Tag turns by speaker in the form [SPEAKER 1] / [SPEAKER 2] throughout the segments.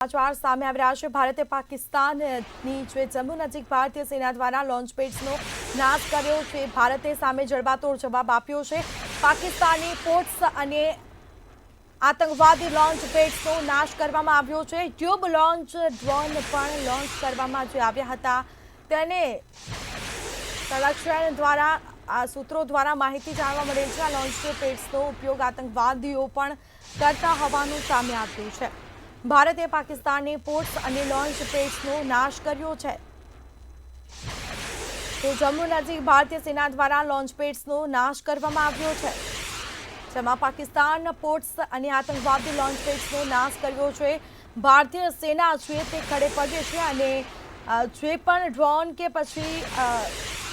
[SPEAKER 1] સમાચાર સામે આવી રહ્યા છે। ભારતે પાકિસ્તાનની જે જમ્મુ નજીક ભારતીય સેના દ્વારા લોન્ચ પેડ્સનો નાશ કર્યો છે। ભારતે સામે જડબાતોડ જવાબ આપ્યો છે। પાકિસ્તાની પોર્ટ્સ અને આતંકવાદી લોન્ચ પેડ્સનો નાશ કરવામાં આવ્યો છે। ટ્યુબ લોન્ચ ડ્રોન પણ લોન્ચ કરવામાં જે આવ્યા હતા તેને સંરક્ષણ દ્વારા સૂત્રો દ્વારા માહિતી જાણવા મળેલ છે। આ લોન્ચ પેડ્સનો ઉપયોગ આતંકવાદીઓ પણ કરતા હોવાનું સામે આવ્યું છે। ભારતે પાકિસ્તાની પોર્ટ્સ અને લોન્ચ પેડ્સનો નાશ કર્યો છે। તો જમ્મુ નજીક ભારતીય સેના દ્વારા લોન્ચ પેડ્સનો નાશ કરવામાં આવ્યો છે, જેમાં પાકિસ્તાન પોર્ટ્સ અને આતંકવાદી લોન્ચ પેડ્સનો નાશ કર્યો છે। ભારતીય સેના છે તે ખડે પગે છે અને જે પણ ડ્રોન કે પછી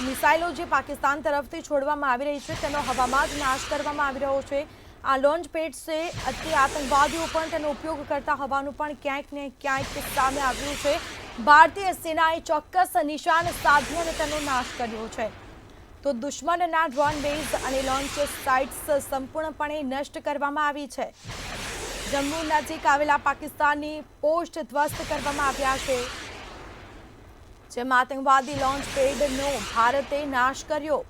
[SPEAKER 1] મિસાઇલો જે પાકિસ્તાન તરફથી છોડવામાં આવી રહી છે તેનો હવામાં જ નાશ કરવામાં આવી રહ્યો છે। આ લોન્ચ પેડ્સ છે તે આતંકવાદીઓ પણ તેનો ઉપયોગ કરતા હોવાનું પણ ક્યાંક ને ક્યાંક સામે આવ્યું છે। ભારતીય સેનાએ ચોક્કસ નિશાન સાધી અને તેનો નાશ કર્યો છે। તો દુશ્મનના ડ્રોન બેઝ અને લોન્ચ સાઇટ્સ સંપૂર્ણપણે નષ્ટ કરવામાં આવી છે। જમ્મુ નજીક આવેલા પાકિસ્તાની પોસ્ટ ધ્વસ્ત કરવામાં આવ્યા છે, જેમાં આતંકવાદી લોન્ચ પેડનો ભારતે નાશ કર્યો।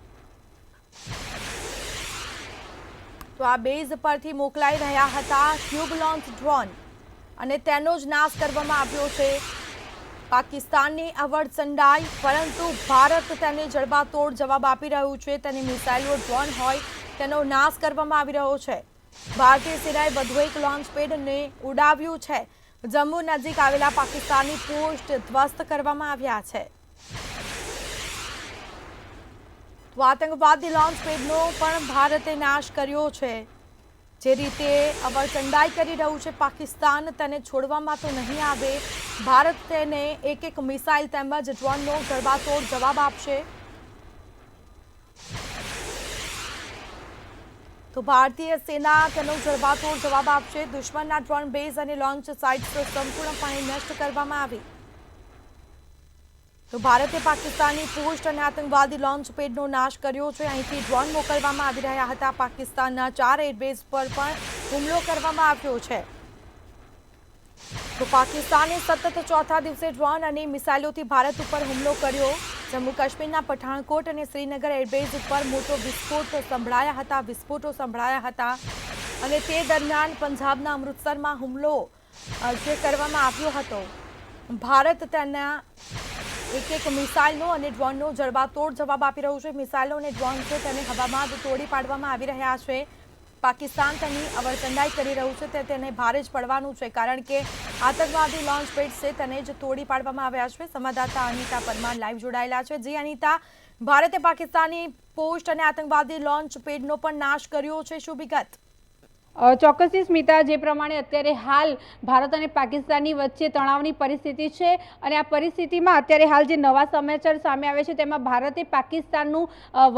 [SPEAKER 1] તો આ બેઝ પરથી મોકલાઈ રહ્યા હતા ટ્યુબ લોન્ચ ડ્રોન અને તેનો જ નાશ કરવામાં આવ્યો છે। પાકિસ્તાનની અવળચંડાઈ, પરંતુ ભારત તેને જડબાતોડ જવાબ આપી રહ્યું છે। તેની મિસાઇલો ડ્રોન હોય તેનો નાશ કરવામાં આવી રહ્યો છે। ભારતીય સેનાએ વધુ એક લોન્ચ પેડને ઉડાવ્યું છે। જમ્મુ નજીક આવેલા પાકિસ્તાની પોસ્ટ ધ્વસ્ત કરવામાં આવ્યા છે। તો આતંકવાદી લોન્ચ પેડનો પણ ભારતે નાશ કર્યો છે। જે રીતે અવળચંડાઈ કરી રહ્યું છે પાકિસ્તાન, તેને છોડવામાં તો નહીં આવે। ભારત તેને એક એક મિસાઇલ તેમજ ડ્રોનનો જડબાતોડ જવાબ આપશે। તો ભારતીય સેના તેનો જડબાતોડ જવાબ આપશે। દુશ્મનના ડ્રોન બેઝ અને લોન્ચ સાઇટ્સ સંપૂર્ણપણે નષ્ટ કરવામાં આવી। તો ભારતે પાકિસ્તાની પોસ્ટ અને આતંકવાદી લોન્ચ પેડનો નાશ કર્યો છે। અહીંથી ડ્રોન મોકલવામાં આવી રહ્યા હતા। પાકિસ્તાનના 4 એરબેઝ પર પણ હુમલો કરવામાં આવ્યો છે। તો પાકિસ્તાને સતત ચોથા દિવસે ડ્રોન અને મિસાઇલોથી ભારત ઉપર હુમલો કર્યો। જમ્મુ કાશ્મીરના પઠાણકોટ અને શ્રીનગર એરબેઝ ઉપર મોટો વિસ્ફોટો સંભળાયા હતા અને તે દરમિયાન પંજાબના અમૃતસરમાં હુમલો જે કરવામાં આવ્યો હતો। ભારત તેના એક મિસાઇલનો અને ડ્રોનનો જડબાતોડ જવાબ આપી રહ્યું છે। મિસાઇલો અને ડ્રોન છે તેને હવામાં જ તોડી પાડવામાં આવી રહ્યા છે। પાકિસ્તાન તેની અવળચંડાઈ કરી રહ્યું છે તે તેને ભારે જ પડવાનું છે, કારણ કે આતંકવાદી લોન્ચ પેડ છે તેને જ તોડી પાડવામાં આવ્યા છે। સંવાદદાતા અનિતા પરમાર લાઈવ જોડાયેલા છે। જી અનિતા, ભારતે પાકિસ્તાની પોસ્ટ અને આતંકવાદી લોન્ચ પેડનો પણ નાશ કર્યો છે, શું વિગત?
[SPEAKER 2] ચોક્કસથી સ્મિતા, જે પ્રમાણે અત્યારે હાલ ભારત અને પાકિસ્તાનની વચ્ચે તણાવની પરિસ્થિતિ છે અને આ પરિસ્થિતિમાં અત્યારે હાલ જે નવા સમાચાર સામે આવે છે તેમાં ભારતે પાકિસ્તાનનું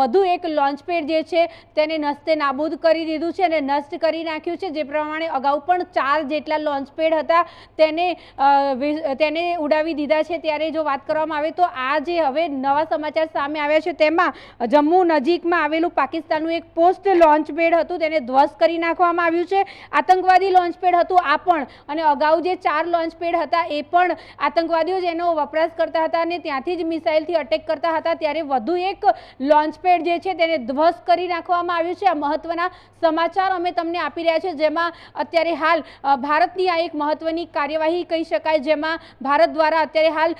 [SPEAKER 2] વધુ એક લોન્ચ પેડ જે છે તેને નસ્તે નાબૂદ કરી દીધું છે અને નષ્ટ કરી નાખ્યું છે। જે પ્રમાણે અગાઉ પણ 4 જેટલા લોન્ચ પેડ હતા તેને ઉડાવી દીધા છે। ત્યારે જો વાત કરવામાં આવે તો આ જે હવે નવા સમાચાર સામે આવ્યા છે તેમાં જમ્મુ નજીકમાં આવેલું પાકિસ્તાનનું એક પોસ્ટ લોન્ચ પેડ હતું તેને ધ્વસ્ત કરી નાખવામાં આવ્યું છે। આતંકવાદી લોન્ચ પેડ હતું આ પણ, અને અગાઉ જે 4 લોન્ચ પેડ હતા એ પણ આતંકવાદીઓ જેનો વપરાશ કરતા હતા અને ત્યાંથી જ મિસાઇલથી અટેક કરતા હતા। ત્યારે વધુ એક લોન્ચ પેડ જે છે તેને ધ્વસ્ત કરી નાખવામાં આવ્યું છે। આ મહત્વના સમાચાર અમે તમને આપી રહ્યા છે, જેમાં અત્યારે હાલ ભારતની આ એક મહત્વની કાર્યવાહી કહી શકાય, જેમાં ભારત દ્વારા અત્યારે હાલ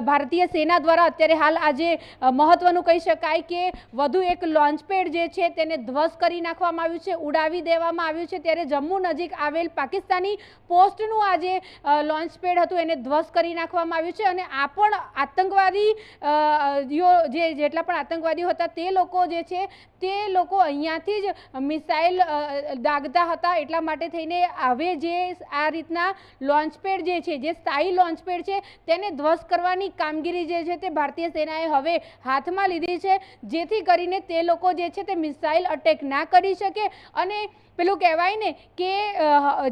[SPEAKER 2] ભારતીય સેના દ્વારા અત્યારે હાલ આજે મહત્વનું કહી શકાય કે વધુ એક લોન્ચ પેડ જે છે તેને ધ્વસ્ત કરી નાખવામાં આવ્યું છે, ઉડાવી દેવામાં આવ્યું છે। ત્યારે જમ્મુ નજીક આવેલ પાકિસ્તાની પોસ્ટનું આ જે લોન્ચ પેડ હતું એને ધ્વસ્ત કરી નાખવામાં આવ્યું છે અને આ પણ આતંકવાદી જેટલા પણ આતંકવાદીઓ હતા તે લોકો જે છે તે લોકો અહીંયાથી જ મિસાઇલ દાગતા હતા। એટલા માટે થઈને હવે જે આ રીતના લોન્ચ પેડ જે છે, જે સ્થાયી લોન્ચ પેડ છે તેને ધ્વસ્ત કરવાની કામગીરી જે છે તે ભારતીય સેનાએ હવે હાથમાં લીધી છે, જેથી કરીને તે લોકો જે છે તે મિસાઇલ અટેક ના કરી શકે અને પેલું કહેવાય ને કે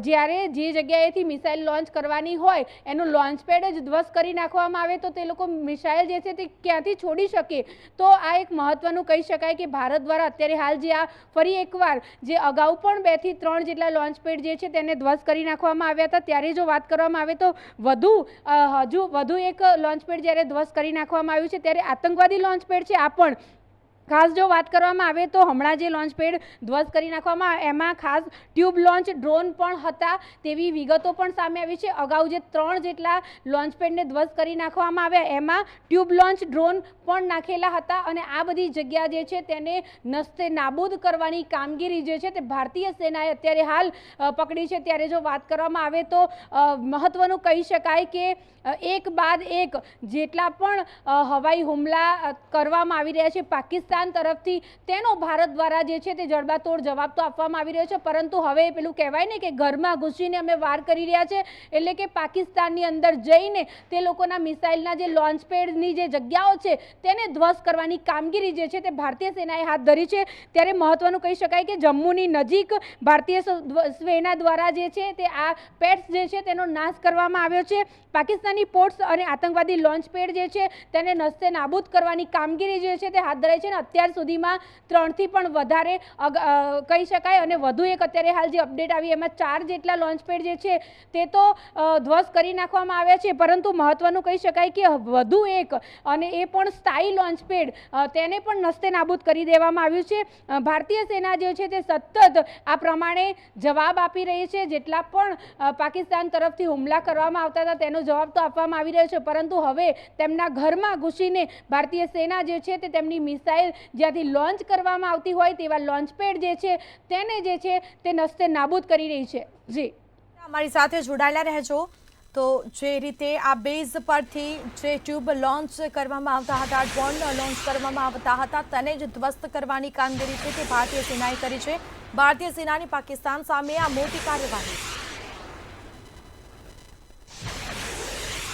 [SPEAKER 2] જ્યારે જે જગ્યાએથી મિસાઇલ લોન્ચ કરવાની હોય એનું લોન્ચ પેડ જ ધ્વસ્ત કરી નાખવામાં આવે તો તે લોકો મિસાઇલ જે છે તે ક્યાંથી છોડી શકે। તો આ એક મહત્વનું કહી શકાય કે ભારત દ્વારા દ્વારા અત્યારે હાલ જે આ ફરી એકવાર જે અગાઉ પણ 2 થી 3 જેટલા લોન્ચ પેડ જે છે તેને ધ્વસ્ત કરી નાખવામાં આવ્યા હતા, ત્યારે જો વાત કરવામાં આવે તો હજુ વધુ એક લોન્ચ પેડ જ્યારે ધ્વસ્ત કરી નાખવામાં આવ્યું છે, ત્યારે આતંકવાદી લોન્ચ પેડ છે આ પણ ખાસ જો વાત કરવામાં આવે તો હમણાં જે લોન્ચ પેડ ધ્વસ્ત કરી નાખવામાં એમાં ખાસ ટ્યુબ લોન્ચ ડ્રોન પણ હતા તેવી વિગતો પણ સામે આવી છે. અગાઉ જે 3 જેટલા લોન્ચ પેડને ધ્વસ્ત કરી નાખવામાં આવ્યા એમાં ટ્યુબ લોન્ચ ડ્રોન પણ નાખેલા હતા અને આ બધી જગ્યા જે છે તેને નસ્તે નાબૂદ કરવાની કામગીરી જે છે તે ભારતીય સેનાએ અત્યારે હાલ પકડી છે. ત્યારે જો વાત કરવામાં આવે તો મહત્વનું કહી શકાય કે એક બાદ એક જેટલા પણ હવાઈ હુમલા કરવામાં આવી રહ્યા છે પાકિસ્તાન તરફથી, તેનો ભારત દ્વારા જે છે તે જડબાતોડ જવાબ તો આપવામાં આવી રહ્યો છે, પરંતુ હવે પેલું કહેવાય ને કે ઘરમાં ઘૂસીને અમે વાર કરી રહ્યા છે, એટલે કે પાકિસ્તાનની અંદર જઈને તે લોકોના મિસાઇલના જે લોન્ચ પેડની જે જગ્યાઓ છે તેને ધ્વસ્ત કરવાની કામગીરી જે છે તે ભારતીય સેનાએ હાથ ધરી છે. ત્યારે મહત્વનું કહી શકાય કે જમ્મુની નજીક ભારતીય સેના દ્વારા જે છે તે આ પેડ્સ જે છે તેનો નાશ કરવામાં આવ્યો છે. પાકિસ્તાની પોર્ટ્સ અને આતંકવાદી લોન્ચ પેડ જે છે તેને નસ્તે નાબૂદ કરવાની કામગીરી જે છે તે હાથ ધરાઈ છે અને અત્યાર સુધીમાં 3 થી પણ વધારે કહી શકાય અને વધુ એક અત્યારે હાલ જે અપડેટ આવી એમાં 4 જેટલા લોન્ચ પેડ જે છે તે તો ધ્વસ્ત કરી નાખવામાં આવ્યા છે, પરંતુ મહત્વનું કહી શકાય કે વધુ એક અને એ પણ સ્થાયી લોન્ચ પેડ તેને પણ નસ્તે નાબૂદ કરી દેવામાં આવ્યું છે. ભારતીય સેના જે છે તે સતત આ પ્રમાણે જવાબ આપી રહી છે. જેટલા પણ પાકિસ્તાન તરફથી હુમલા કરવામાં આવતા હતા તેનો જવાબ તો આપવામાં આવી રહ્યો છે, પરંતુ હવે તેમના ઘરમાં ઘૂસીને ભારતીય સેના જે છે તે તેમની મિસાઇલ જ્યાંથી લોન્ચ કરવામાં આવતી હોય તેવા લોન્ચ પેડ જે છે તેને જે છે તે નસ્તે નાબૂદ કરી રહી છે. જી,
[SPEAKER 1] અમારી સાથે જોડાયેલા રહેજો. તો જે રીતે આ બેઝ પરથી જે ટ્યુબ લોન્ચ કરવામાં આવતા હતા, ડ્રોન લોન્ચ કરવામાં આવતા હતા, તેને જ ધ્વસ્ત કરવાની કામગીરી છે તે ભારતીય સેનાએ કરી છે. ભારતીય સેનાની પાકિસ્તાન સામે આ મોટી કાર્યવાહી